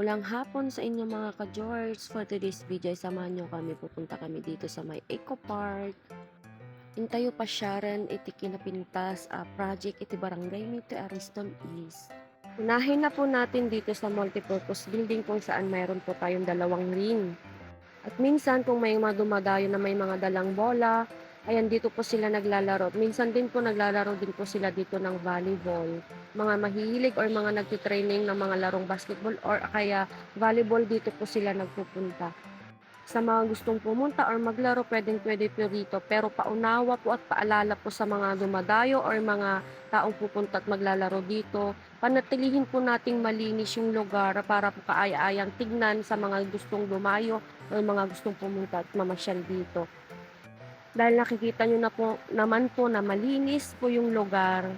Maulang hapon sa inyo mga ka-George. For today's video, samahan nyo kami. Pupunta kami dito sa may Eco Park. Intayo pa Sharon, iti kinapintas, project iti barangay nito Ariston East. Unahin na po natin dito sa multipurpose building kung saan mayroon po tayong dalawang ring. At minsan kung may mga dumadayo na may mga dalang bola, ayan dito po sila naglalaro. Minsan din po naglalaro din po sila dito ng volleyball. Mga mahihilig or mga nagtitraining ng mga larong basketball or kaya volleyball dito po sila nagpupunta. Sa mga gustong pumunta or maglaro, pwedeng-pwede po rito. Pero paunawa po at paalala po sa mga dumadayo or mga taong pupunta at maglalaro dito, panatilihin po nating malinis yung lugar para po kaaya-ayang tignan sa mga gustong dumayo o mga gustong pumunta at mamasyal dito. Dahil nakikita nyo na po naman po na malinis po yung lugar.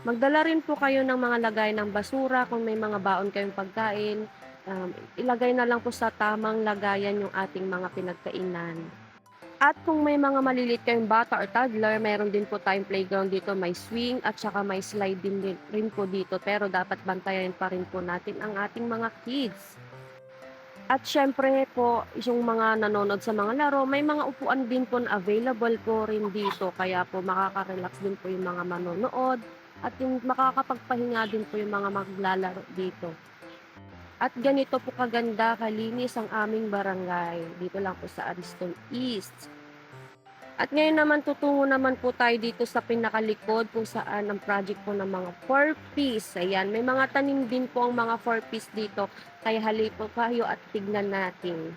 Magdala rin po kayo ng mga lagay ng basura kung may mga baon kayong pagkain. Ilagay na lang po sa tamang lagayan yung ating mga pinagkainan. At kung may mga maliliit kayong bata or toddler, meron din po tayong playground dito. May swing at saka may slide din rin po dito. Pero dapat bantayan pa rin po natin ang ating mga kids. At syempre po, yung mga nanonood sa mga laro, may mga upuan din po na available po rin dito. Kaya po makaka-relax din po yung mga manonood at yung makakapagpahinga din po yung mga maglalaro dito. At ganito po kaganda, kalinis ang aming barangay. Dito lang po sa Ariston East. At ngayon naman tutungo naman po tayo dito sa pinakalikod kung saan ang project po ng mga 4-piece. Ayan, may mga tanim din po ang mga 4-piece dito. Kaya halip po kayo at tignan natin.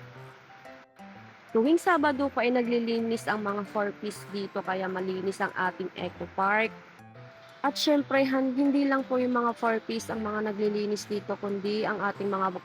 Tuwing Sabado po ay naglilinis ang mga 4-piece dito kaya malinis ang ating Eco Park. At syempre, hindi lang po yung mga 4-piece ang mga naglilinis dito, kundi ang ating mga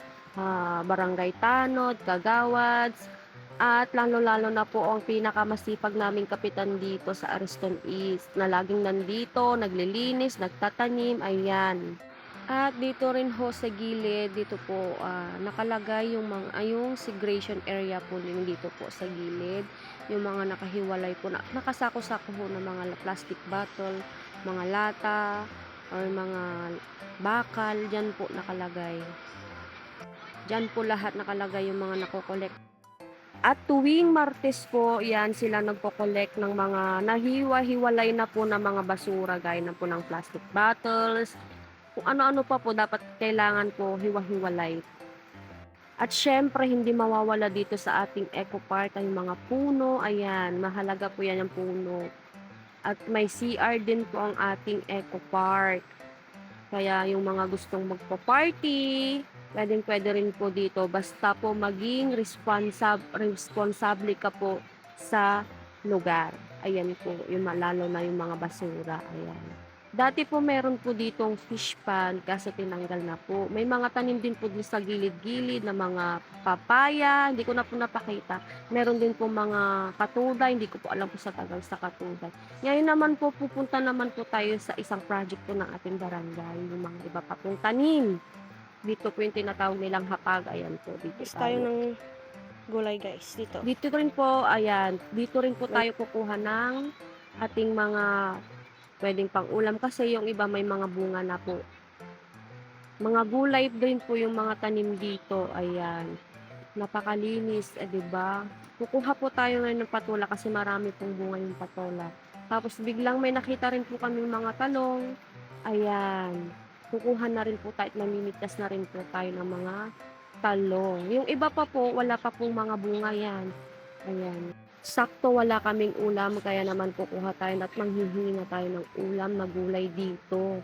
barangay tanod, kagawads, at lalo-lalo na po ang pinakamasipag naming kapitan dito sa Ariston East na laging nandito, naglilinis, nagtatanim, ayan. At dito rin ho sa gilid, dito po nakalagay yung mga yung segregation area po din dito po sa gilid. Yung mga nakahiwalay po, nakasako-sako ho ng mga plastic bottle, mga lata, or mga bakal, dyan po nakalagay. Dyan po lahat nakalagay yung mga nakokolekt. At tuwing Martes po, yan sila nagko-collect ng mga nahiwa-hiwalay na po na mga basura gaya na po ng plastic bottles, kung ano-ano pa po dapat kailangan po hiwa-hiwalay. At syempre hindi mawawala dito sa ating Eco Park ay mga puno, ayan, mahalaga po yan ang puno. At may CR din po ang ating Eco Park. Kaya yung mga gustong magpa-party, pwede rin po dito. Basta po maging responsable ka po sa lugar. Ayan po, yung lalo na yung mga basura. Ayan. Dati po meron po ditong fish pond kasi tinanggal na po. May mga tanim din po dito sa gilid-gilid na mga papaya. Hindi ko na po napakita. Meron din po mga katulay. Hindi ko po alam po sa tagal sa katulay. Ngayon naman po, pupunta naman po tayo sa isang project po ng ating barangay, yung mga iba pa pong tanim. Dito po yung tinatawag nilang hapag, ayan po, dito Tayo tayo. ng gulay guys dito. Dito rin po, ayan, dito rin po tayo kukuha ng ating mga pwedeng pang-ulam kasi yung iba may mga bunga na po. Mga gulay din po yung mga tanim dito, ayan. Napakalinis, 'di ba? Kukuha po tayo ngayon ng patola kasi marami pong bunga yung patola. Tapos biglang may nakita rin po kaming mga talong. Ayan. Kukuha na rin po tayo at mamimigtas na rin po tayo ng mga talong. Yung iba pa po, wala pa pong mga bunga yan. Ayan. Sakto wala kaming ulam, kaya naman kukuha tayo at manghihingi na tayo ng ulam na gulay dito.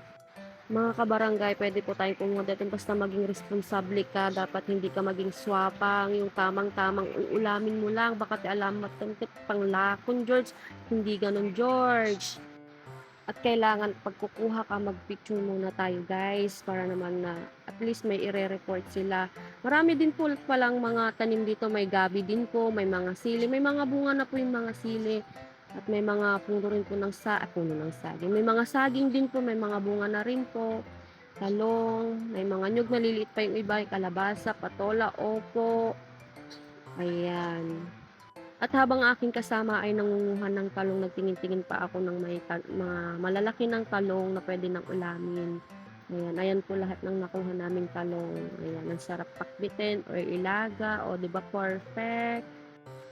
Mga kabarangay, pwede po tayong kumuha dito basta maging responsable ka, dapat hindi ka maging swapang, yung tamang-tamang uulamin mo lang, baka ti alamat pang lakon, George. Hindi ganun, George. At kailangan pagkukuha ka, magpicture muna tayo guys, para naman na at least may ire-report sila. Marami din po palang mga tanim dito, may gabi din po, may mga sili, may mga bunga na po yung mga sili. At may mga puno rin po puno ng saging. May mga saging din po, may mga bunga na rin po. Talong, may mga nyug, maliliit pa yung iba, yung kalabasa, patola, opo. Ayan. At habang aking kasama ay nangunguha ng talong, nagtingin-tingin pa ako ng mga malalaki ng talong na pwede nang ulamin. Ayan, ayan po lahat ng nakuha naming talong. Ayan, ang sarap pakbitin or ilaga. O, di ba perfect?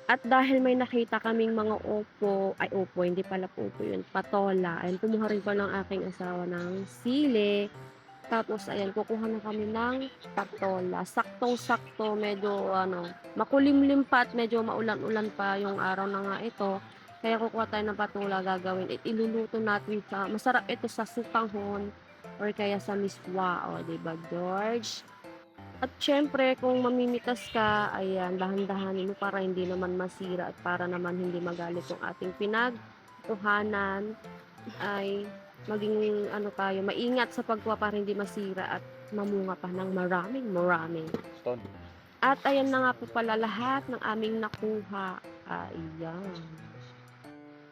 At dahil may nakita kaming mga opo, hindi pala po opo yun, patola. Ayan, kumuha rin po ng aking asawa ng sili. Tapos, ayan, kukuha na kami ng patola. Saktong-sakto, medyo, makulimlim pa at medyo maulan-ulan pa yung araw na nga ito. Kaya kukuha tayo ng patola gagawin. At iluluto natin sa, masarap ito sa sutanghon or kaya sa miswa. O, diba, George? At syempre, kung mamimitas ka, ayan, dahan-dahanin mo para hindi naman masira at para naman hindi magalit yung ating pinagtuhanan, ay maging tayo, maingat sa pagkuha para hindi masira at mamunga pa ng maraming maraming. Stone. At ayan na nga po pala lahat ng aming nakuha. Ayan.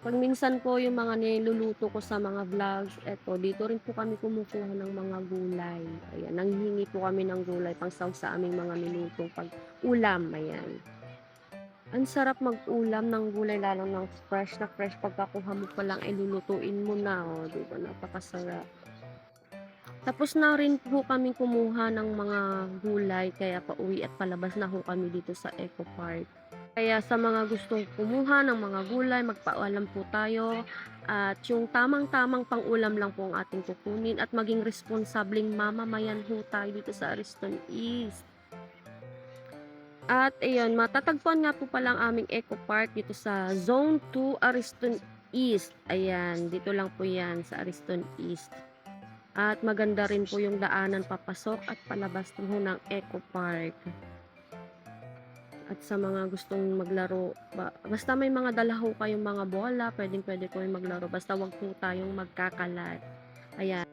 Pag minsan po yung mga niluluto ko sa mga vlogs, eto, dito rin po kami kumukuha ng mga gulay. Ayan, nanghihingi po kami ng gulay pang saw sa aming mga nilutong pag ulam. Ayan. Ang sarap mag-ulam ng gulay lalo ng fresh na fresh pagkakuha mo pa lang lulutuin mo na, oh, 'di ba? Napakasarap. Tapos na rin po kami kumuha ng mga gulay kaya pauwi at palabas na ho kami dito sa Eco Park. Kaya sa mga gustong kumuha ng mga gulay, magpaalam po tayo at yung tamang-tamang pang-ulam lang po ang ating kukunin at maging responsableng mamamayan ho tayo dito sa Ariston East. At ayun, matatagpuan nga po pala ang aming Eco Park dito sa Zone 2 Ariston East. Ayan, dito lang po yan sa Ariston East. At maganda rin po yung daanan papasok at palabas po ng Eco Park. At sa mga gustong maglaro, basta may mga dala ho kayong mga bola, pwede po yung maglaro. Basta wag po tayong magkakalat. Ayan.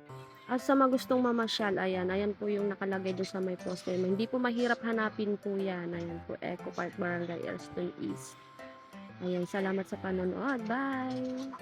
At sa mga gustong mamasyal, ayan po yung nakalagay doon sa may poster. Hindi po mahirap hanapin po yan. Ayan po, Eco Park Barangay Ariston East. Ayan, salamat sa panonood. Bye!